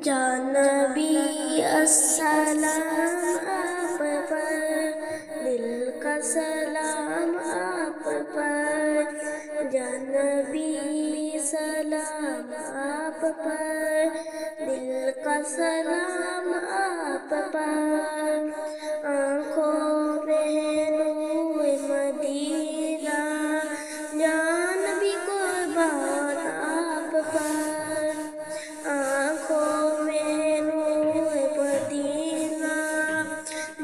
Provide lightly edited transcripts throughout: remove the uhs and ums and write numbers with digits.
جانبی السلام آپ پر، دل کا سلام آپ پر، جانبی سلام آپ پر، دل کا سلام آپ پر، آنکھوں میں نور مدینہ، جانبی قربان آپ پر، آنکھوں میں نور مدینہ،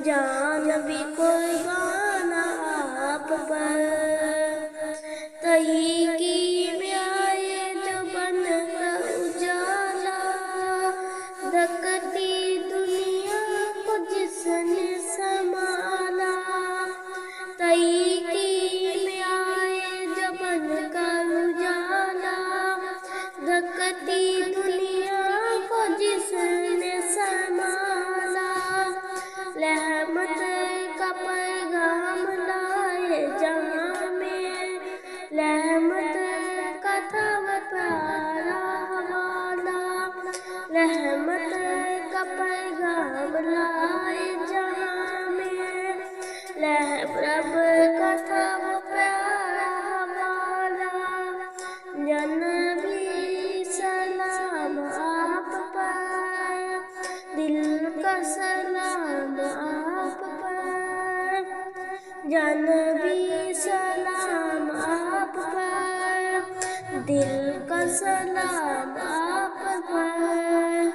جانبی قربان آپ پر، تحقیقی میں آئے جو بن کر اجالا، دھکتی دنیا کو جس نے سنبھالا، تحقیقی میں آئے جو بن کر اجالا، دھکتی دنیا کو جس نے سنبھالا، رحمت کا پیغام لائے جہاں میں، رحمت کا تھا وہ پیارا حوالہ، رحمت کا پیغام لائے جہاں میں، رب کا تھا وہ پیارا حوالہ، جانبی سلام آپ پر، دل کا سلام آپ پر، جانبی سلام آپ پر، دل کا سلام آپ پر،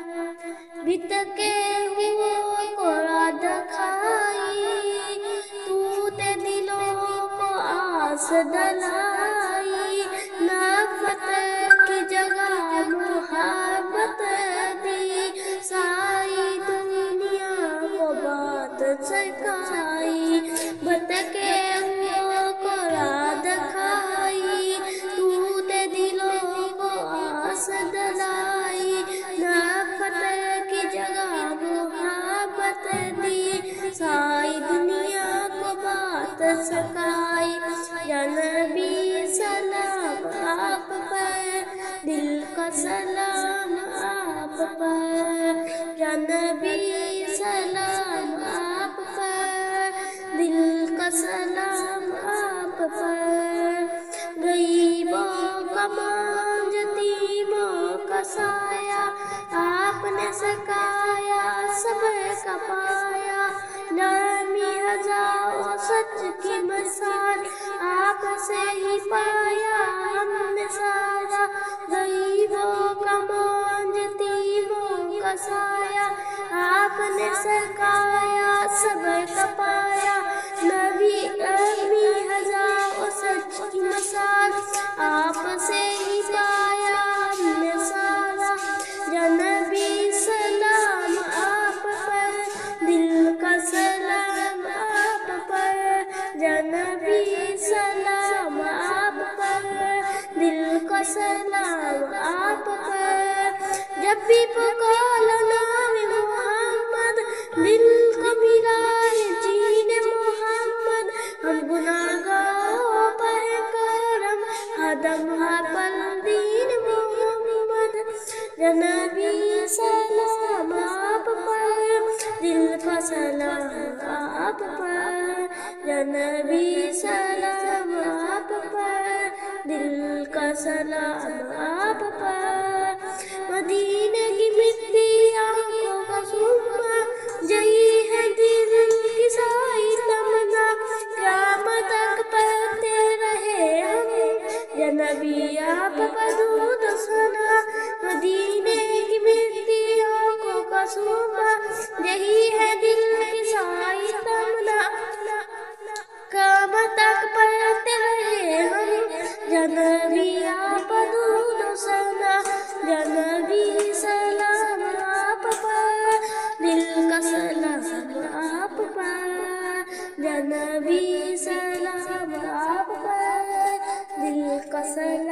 بتکے ہوئے کو راہ دکھائی، توت دلوں کو آس دلائی، نفرت کی جگہ محبت دی، ساری دنیا کو بات سکھائی، بتکے ہوئے کو راہ دکھائی، توت دلوں کو آس دلائی، نفرت کی جگہ محبت دی، ساری دنیا کو بات سکھائی، جانبی سلام آپ پر، دل کا سلام آپ پر، جانبی سلام آپ پر، دل کا سلام آپ پر، غریبوں کا مانجھ یتیموں کا سایہ، آپ نے سکھایا صبر کا پایا، نرمی حیا و سچ کی مثال، آپ سے ہی پایا ہم نے سارا، غریبوں کا مانجھ یتیموں کا سایہ، آپ نے سکھایا صبر کا پایا، نرمی حیا و سچ کی مثال، آپ سے ہی پایا ہم نے سارا، جانبی سلام آپ پر، دل کا سلام آپ پر، جانبی سلام آپ پر، دل کا سلام آپ پر، جب بھی پکارو نام محمد، دل کو ملا ہے جین محمد، ہم گناہگاروں پر ہے کرم، ہر دم ہر پل دین محمد، جانبی سلام آپ پر، دل کا سلام آپ پر، جانبی سلام آپ پر، دل کا سلام آپ پر، مدینے کی مٹی آنکھوں کا سرما، یہی ہے دل کی ساری تمنا، قیامت تک پڑھتے رہے ہم، جانبی آپ پر درود و ثنا، مدینے کی مٹی آنکھوں کا سرما، یہی ہے دل کی ساری تمنا، قیامت تک پڑھتے رہے ہم، جانبی آپ پر درود و ثنا، جانبی سلام آپ پر، دل کا سلام آپ پر، جانبی سلام آپ پر، دل کا سلام